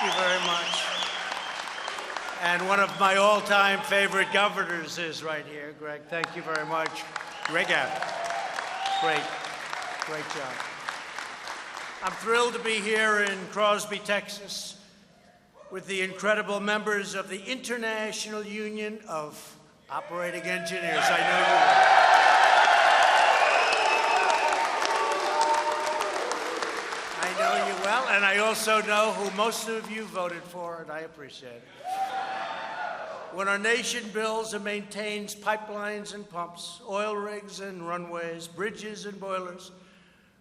Thank you very much. And one of my all-time favorite governors is right here, Greg. Thank you very much. Greg Abbott. Great job. I'm thrilled to be here in Crosby, Texas, with the incredible members of the International Union of Operating Engineers. I know you will. I know you well, and I also know who most of you voted for, and I appreciate it. When our nation builds and maintains pipelines and pumps, oil rigs and runways, bridges and boilers,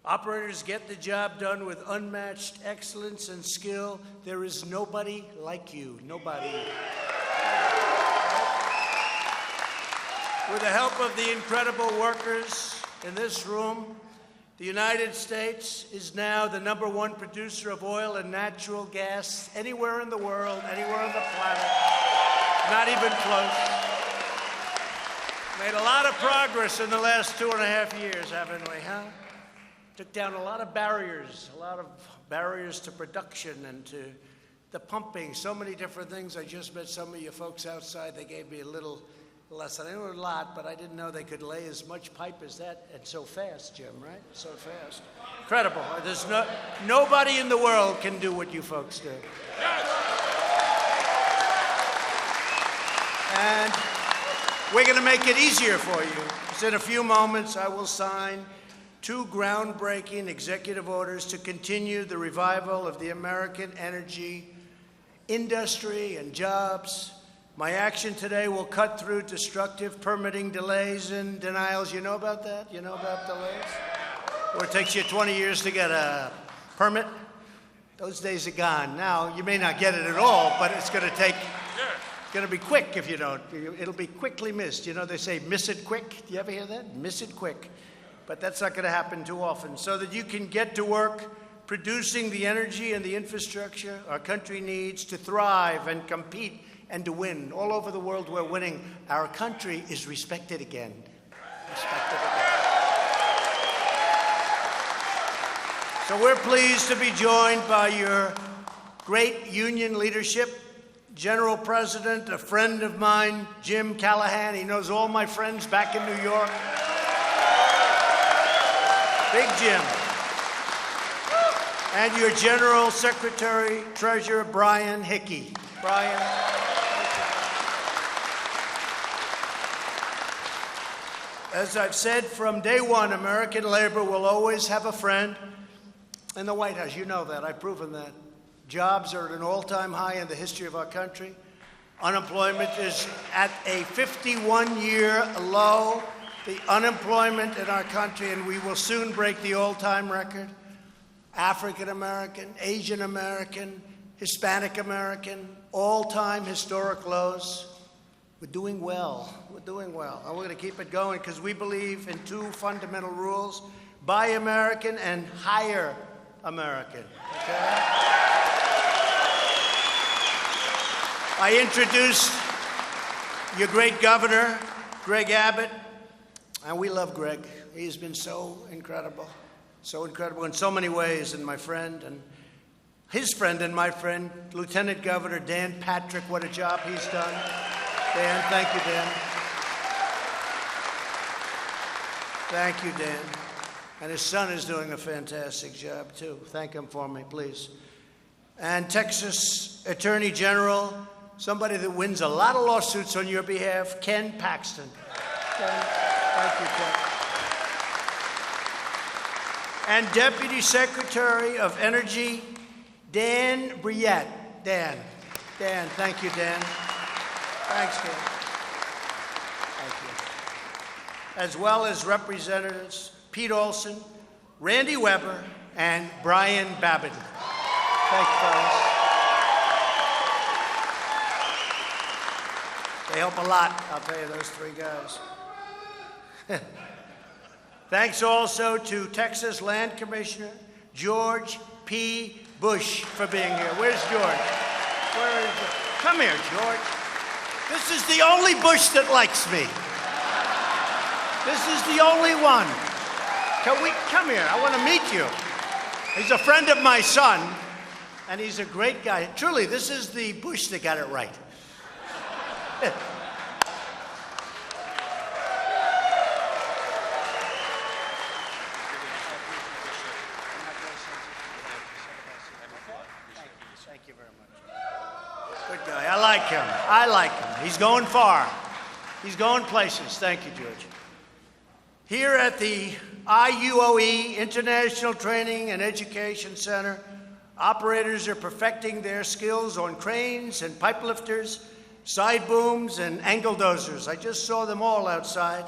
operators get the job done with unmatched excellence and skill. There is nobody like you, nobody. With the help of the incredible workers in this room, the United States is now the #1 producer of oil and natural gas anywhere in the world, anywhere on the planet. Not even close. Made a lot of progress in the last 2.5 years, haven't we, huh? Took down a lot of barriers to production and to the pumping, so many different things. I just met some of you folks outside. They gave me a little lesson. I knew a lot, but I didn't know they could lay as much pipe as that, and so fast, Jim, right? So fast. Incredible. There's nobody in the world can do what you folks do. Yes. And we're going to make it easier for you. Because in a few moments, I will sign 2 groundbreaking executive orders to continue the revival of the American energy industry and jobs. My action today will cut through destructive permitting delays and denials. You know about that? You know about delays? Or it takes you 20 years to get a permit? Those days are gone. Now, you may not get it at all, but it's going to take... It's going to be quick if you don't. It'll be quickly missed. You know, they say, miss it quick. Do you ever hear that? Miss it quick. But that's not going to happen too often. So that you can get to work producing the energy and the infrastructure our country needs to thrive and compete and to win. All over the world, we're winning. Our country is respected again. Respected again. So we're pleased to be joined by your great union leadership. General President, a friend of mine, Jim Callahan. He knows all my friends back in New York. Big Jim. And your General Secretary, Treasurer, Brian Hickey. Brian. As I've said from day one, American labor will always have a friend in the White House. You know that. I've proven that. Jobs are at an all-time high in the history of our country. Unemployment is at a 51-year low. The unemployment in our country, and we will soon break the all-time record. African American, Asian American, Hispanic American, all-time historic lows. We're doing well. We're doing well. And we're going to keep it going because we believe in 2 fundamental rules: buy American and hire American. Okay? I introduced your great governor, Greg Abbott, and we love Greg. He's been so incredible in so many ways, and my friend, and his friend and my friend, Lieutenant Governor Dan Patrick. What a job he's done. Dan, thank you, Dan. Thank you, Dan. And his son is doing a fantastic job, too. Thank him for me, please. And Texas Attorney General, somebody that wins a lot of lawsuits on your behalf, Ken Paxton. Ken, thank you, Ken. And Deputy Secretary of Energy, Dan Briette. Dan, thank you, Dan. Thanks, Dan. Thank you. As well as Representatives Pete Olson, Randy Weber, and Brian Babbitt. Thank you, fellas. They help a lot, I'll tell you, those 3 guys. Thanks also to Texas Land Commissioner George P. Bush for being here. Where's George? Where is he? Come here, George. This is the only Bush that likes me. This is the only one. Come here, I want to meet you. He's a friend of my son, And he's a great guy. Truly, this is the Bush that got it right. Thank you very much. Good guy. I like him. He's going far. He's going places. Thank you, George. Here at the IUOE, International Training and Education Center, operators are perfecting their skills on cranes and pipe lifters, side booms, and angle dozers. I just saw them all outside.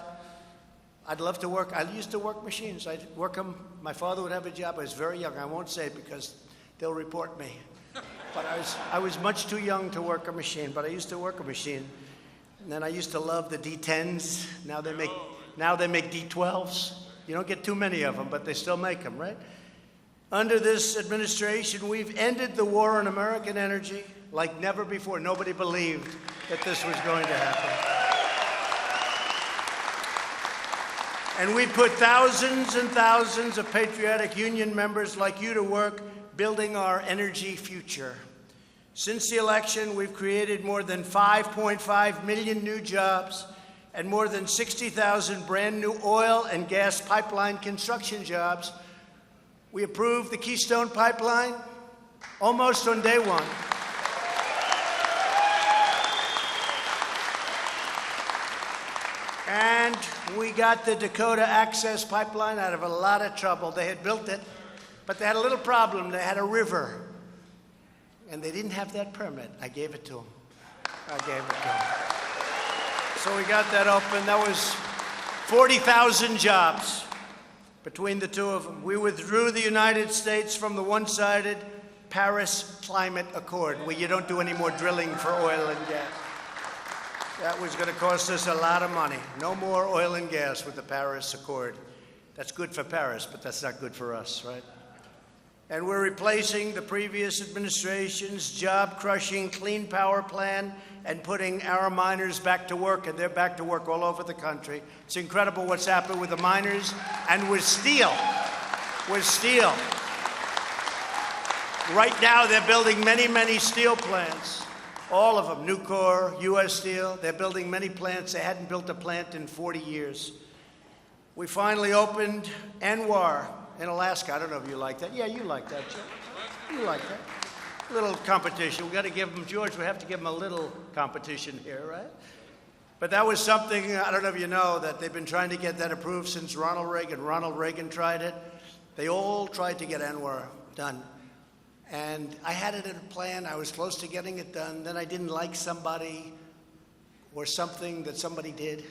I'd love to work. I used to work machines. I'd work them. My father would have a job. I was very young. I won't say it because they'll report me. But I was much too young to work a machine, but I used to work a machine. And then I used to love the D10s. Now they make D12s. You don't get too many of them, but they still make them, right? Under this administration, we've ended the war on American energy like never before. Nobody believed that this was going to happen. And we put thousands and thousands of patriotic union members like you to work building our energy future. Since the election, we've created more than 5.5 million new jobs and more than 60,000 brand new oil and gas pipeline construction jobs. We approved the Keystone Pipeline almost on day one. And we got the Dakota Access Pipeline out of a lot of trouble. They had built it, but they had a little problem. They had a river, and they didn't have that permit. I gave it to them. So we got that open. That was 40,000 jobs between the two of them. We withdrew the United States from the one-sided Paris Climate Accord, where you don't do any more drilling for oil and gas. That was going to cost us a lot of money. No more oil and gas with the Paris Accord. That's good for Paris, but that's not good for us, right? And we're replacing the previous administration's job-crushing Clean Power Plan and putting our miners back to work, and they're back to work all over the country. It's incredible what's happened with the miners and with steel. With steel. Right now, they're building many, many steel plants. All of them, Nucor, U.S. Steel. They're building many plants. They hadn't built a plant in 40 years. We finally opened ANWR in Alaska. I don't know if you like that. Yeah, you like that, Joe. You like that. A little competition. We've got to give them, George, we have to give them a little competition here, right? But that was something, I don't know if you know, that they've been trying to get that approved since Ronald Reagan. Ronald Reagan tried it. They all tried to get ANWR done. And I had it in a plan. I was close to getting it done. Then I didn't like somebody or something that somebody did.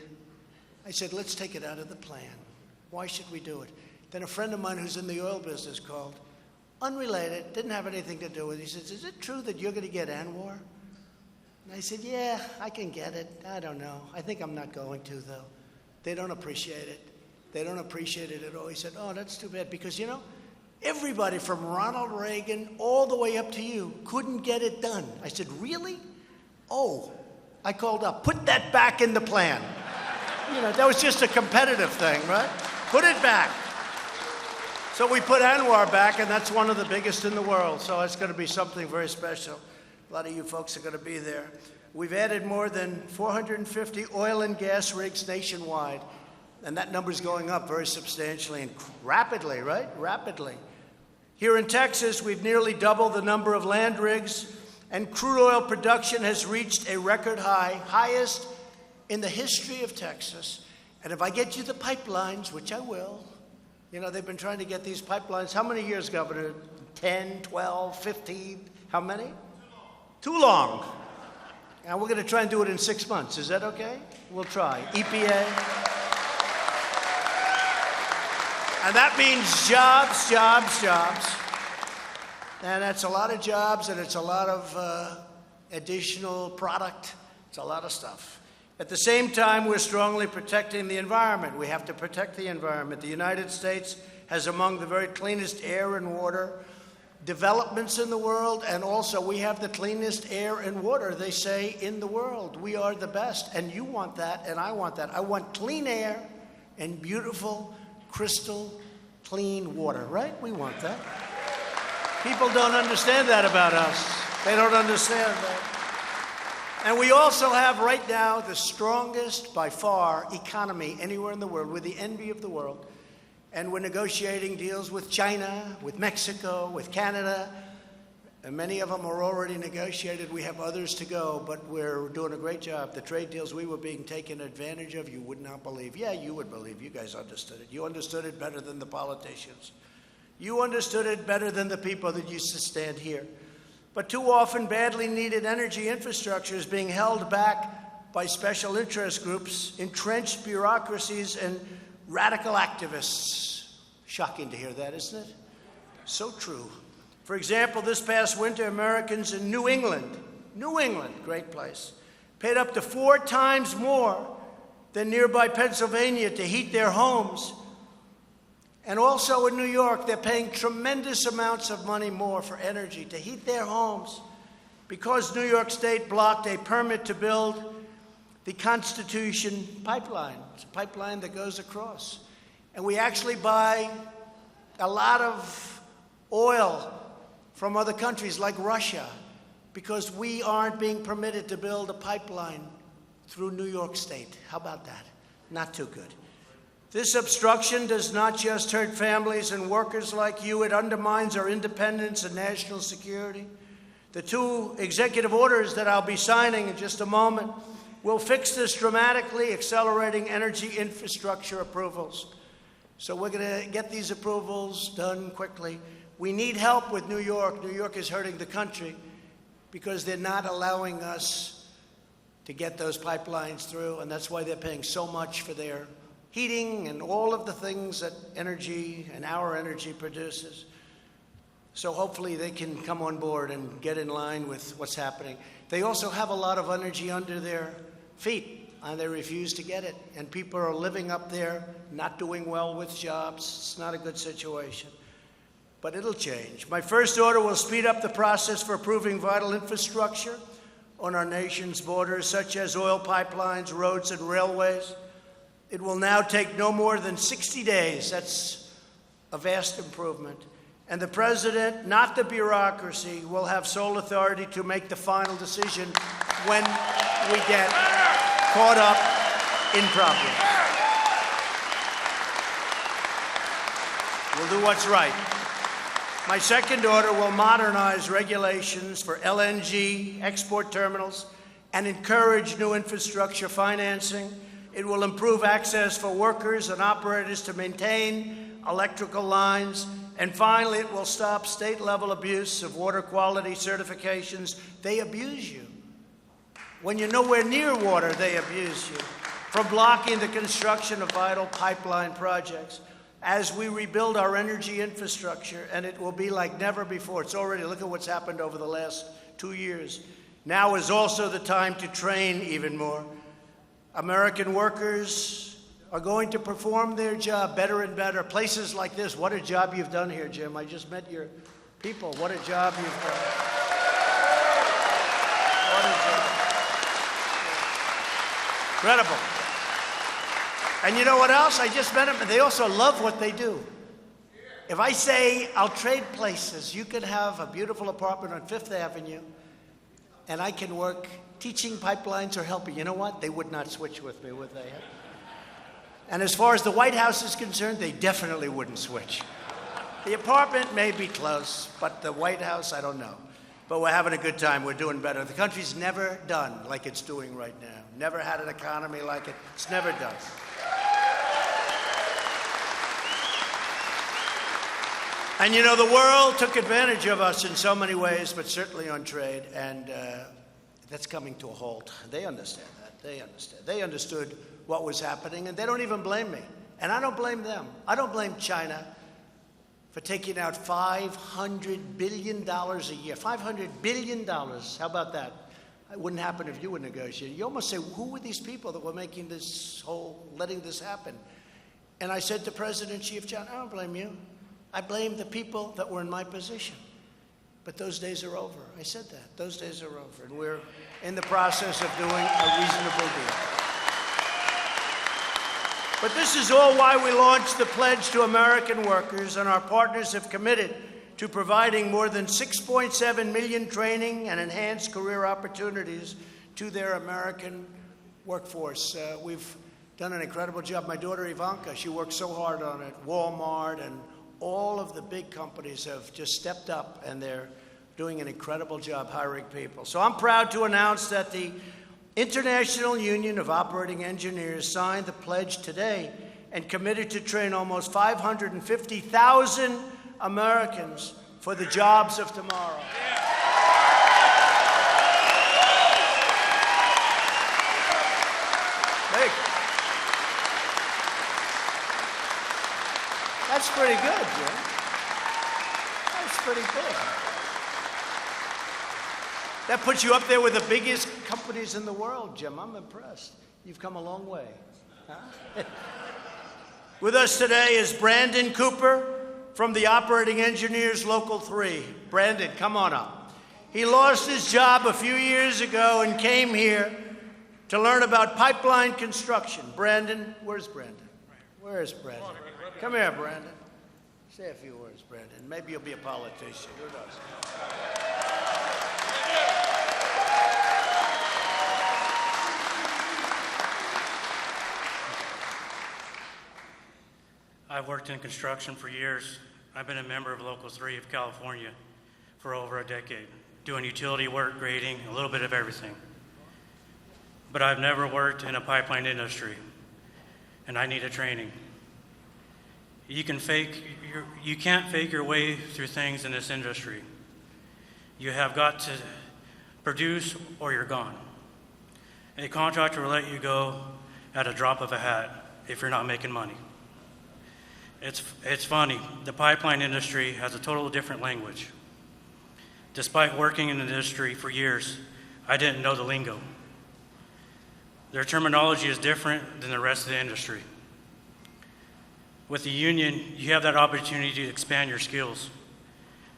I said, let's take it out of the plan. Why should we do it? Then a friend of mine who's in the oil business called, unrelated, didn't have anything to do with it. He says, is it true that you're going to get ANWR? And I said, yeah, I can get it. I don't know. I think I'm not going to, though. They don't appreciate it. They don't appreciate it at all. He said, oh, that's too bad. Because, you know, everybody from Ronald Reagan all the way up to you couldn't get it done. I said, really? Oh, I called up. Put that back in the plan. You know, that was just a competitive thing, right? Put it back. So we put ANWR back, and that's one of the biggest in the world. So it's going to be something very special. A lot of you folks are going to be there. We've added more than 450 oil and gas rigs nationwide. And that number's going up very substantially and rapidly, right? Rapidly. Here in Texas, we've nearly doubled the number of land rigs, and crude oil production has reached a record high, highest in the history of Texas. And if I get you the pipelines, which I will, you know, they've been trying to get these pipelines. How many years, Governor? 10, 12, 15? How many? Too long. And we're going to try and do it in 6 months. Is that okay? We'll try. EPA. And that means jobs, jobs, jobs. And that's a lot of jobs, and it's a lot of additional product. It's a lot of stuff. At the same time, we're strongly protecting the environment. We have to protect the environment. The United States has among the very cleanest air and water developments in the world, and also we have the cleanest air and water, they say, in the world. We are the best, and you want that, and I want that. I want clean air and beautiful, crystal clean water, right? We want that. People don't understand that about us. They don't understand that. And we also have right now the strongest, by far, economy anywhere in the world. We're the envy of the world. And we're negotiating deals with China, with Mexico, with Canada. And many of them are already negotiated. We have others to go, but we're doing a great job. The trade deals we were being taken advantage of, you would not believe. Yeah, you would believe. You guys understood it. You understood it better than the politicians. You understood it better than the people that used to stand here. But too often, badly needed energy infrastructure is being held back by special interest groups, entrenched bureaucracies, and radical activists. Shocking to hear that, isn't it? So true. For example, this past winter, Americans in New England, great place, paid up to 4 times more than nearby Pennsylvania to heat their homes. And also in New York, they're paying tremendous amounts of money more for energy to heat their homes because New York State blocked a permit to build the Constitution pipeline. It's a pipeline that goes across. And we actually buy a lot of oil from other countries like Russia because we aren't being permitted to build a pipeline through New York State. How about that? Not too good. This obstruction does not just hurt families and workers like you, it undermines our independence and national security. The 2 executive orders that I'll be signing in just a moment will fix this dramatically, accelerating energy infrastructure approvals. So we're going to get these approvals done quickly. We need help with New York. New York is hurting the country because they're not allowing us to get those pipelines through, and that's why they're paying so much for their heating and all of the things that energy and our energy produces. So hopefully they can come on board and get in line with what's happening. They also have a lot of energy under their feet, and they refuse to get it. And people are living up there, not doing well with jobs. It's not a good situation. But it'll change. My first order will speed up the process for approving vital infrastructure on our nation's borders, such as oil pipelines, roads, and railways. It will now take no more than 60 days. That's a vast improvement. And the president, not the bureaucracy, will have sole authority to make the final decision when we get caught up in problems. We'll do what's right. My second order will modernize regulations for LNG export terminals and encourage new infrastructure financing. It will improve access for workers and operators to maintain electrical lines. And finally, it will stop state-level abuse of water quality certifications. They abuse you. When you're nowhere near water, they abuse you. From blocking the construction of vital pipeline projects. As we rebuild our energy infrastructure, and it will be like never before. It's already, look at what's happened over the last 2 years. Now is also the time to train even more. American workers are going to perform their job better and better. Places like this, what a job you've done here, Jim. I just met your people. What a job you've done. What a job. Incredible. And you know what else? I just met them, and they also love what they do. If I say I'll trade places, you could have a beautiful apartment on 5th Avenue, and I can work teaching pipelines or helping. You know what? They would not switch with me, would they? And as far as the White House is concerned, they definitely wouldn't switch. The apartment may be close, but the White House, I don't know. But we're having a good time. We're doing better. The country's never done like it's doing right now. Never had an economy like it. It's never done. And you know, the world took advantage of us in so many ways, but certainly on trade, and that's coming to a halt. They understand that. They understand. They understood what was happening, and they don't even blame me. And I don't blame them. I don't blame China for taking out $500 billion a year. $500 billion. How about that? It wouldn't happen if you were negotiating. You almost say, who were these people that were making this letting this happen? And I said to President Xi of China, I don't blame you. I blame the people that were in my position. But those days are over. I said that. Those days are over. And we're in the process of doing a reasonable deal. But this is all why we launched the Pledge to American Workers, and our partners have committed to providing more than 6.7 million training and enhanced career opportunities to their American workforce. We've done an incredible job. My daughter Ivanka, she worked so hard on it. Walmart and all of the big companies have just stepped up, and they're doing an incredible job hiring people. So I'm proud to announce that the International Union of Operating Engineers signed the pledge today and committed to train almost 550,000 Americans for the jobs of tomorrow. That's pretty good, Jim. That's pretty good. That puts you up there with the biggest companies in the world, Jim. I'm impressed. You've come a long way. Huh? With us today is Brandon Cooper from the Operating Engineers Local 3. Brandon, come on up. He lost his job a few years ago and came here to learn about pipeline construction. Brandon, where's Brandon? Where's Brandon? Come here, Brandon. Say a few words, Brandon. Maybe you'll be a politician. Who knows? I've worked in construction for years. I've been a member of Local 3 of California for over a decade, doing utility work, grading, a little bit of everything. But I've never worked in a pipeline industry, and I need a training. You can't fake your way through things in this industry. You have got to produce or you're gone. A contractor will let you go at a drop of a hat if you're not making money. It's funny, the pipeline industry has a totally different language. Despite working in the industry for years, I didn't know the lingo. Their terminology is different than the rest of the industry. With the union, you have that opportunity to expand your skills.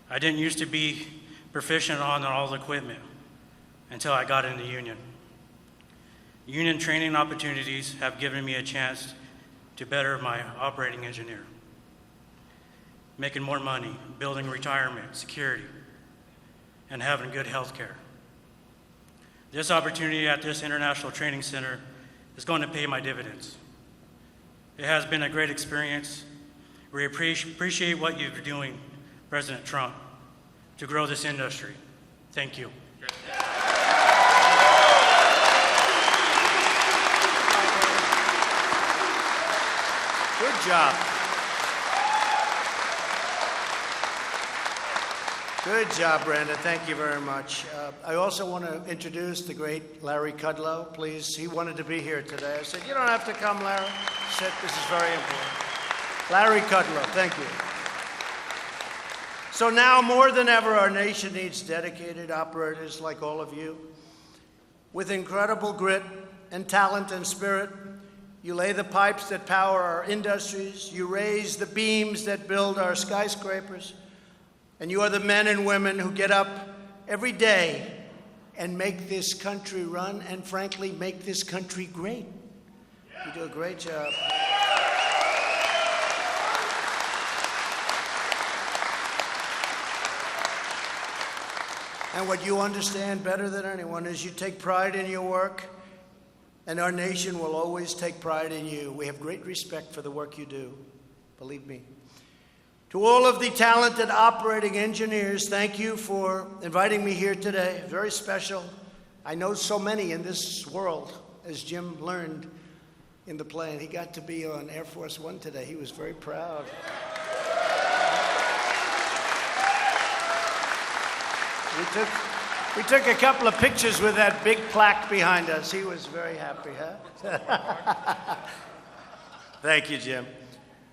I didn't used to be proficient on all the equipment until I got in the union. Union training opportunities have given me a chance to better my operating engineer, making more money, building retirement, security, and having good health care. This opportunity at this International Training Center is going to pay my dividends. It has been a great experience. We appreciate what you're doing, President Trump, to grow this industry. Thank you. Good job. Good job, Brandon. Thank you very much. I also want to introduce the great Larry Kudlow, please. He wanted to be here today. I said, you don't have to come, Larry. He said, this is very important. Larry Kudlow, thank you. So now more than ever, our nation needs dedicated operators like all of you. With incredible grit and talent and spirit, you lay the pipes that power our industries, you raise the beams that build our skyscrapers, and you are the men and women who get up every day and make this country run and, frankly, make this country great. You do a great job. And what you understand better than anyone is you take pride in your work, and our nation will always take pride in you. We have great respect for the work you do, believe me. To all of the talented operating engineers, thank you for inviting me here today. Very special. I know so many in this world, as Jim learned in the plane. He got to be on Air Force One today. He was very proud. We took a couple of pictures with that big plaque behind us. He was very happy, huh? Thank you, Jim.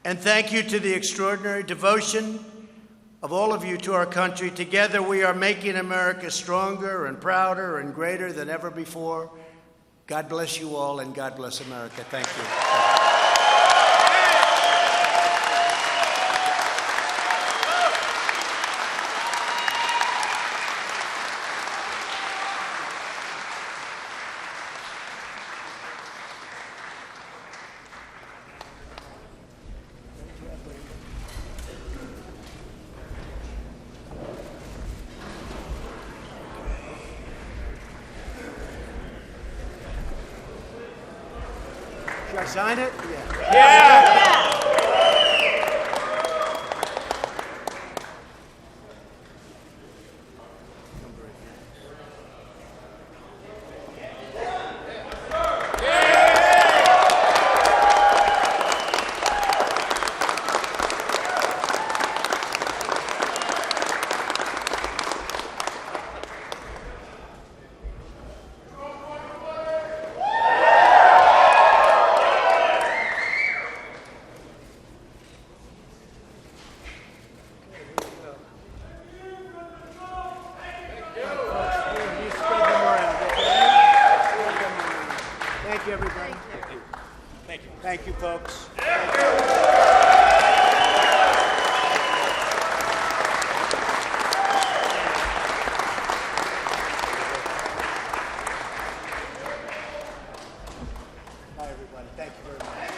And thank you to the extraordinary devotion of all of you to our country. Together we are making America stronger and prouder and greater than ever before. God bless you all, and God bless America. Thank you. Should I sign it? Yeah. Thank you, everybody. Thank you. Thank you, folks. Bye, everybody. Thank you very much.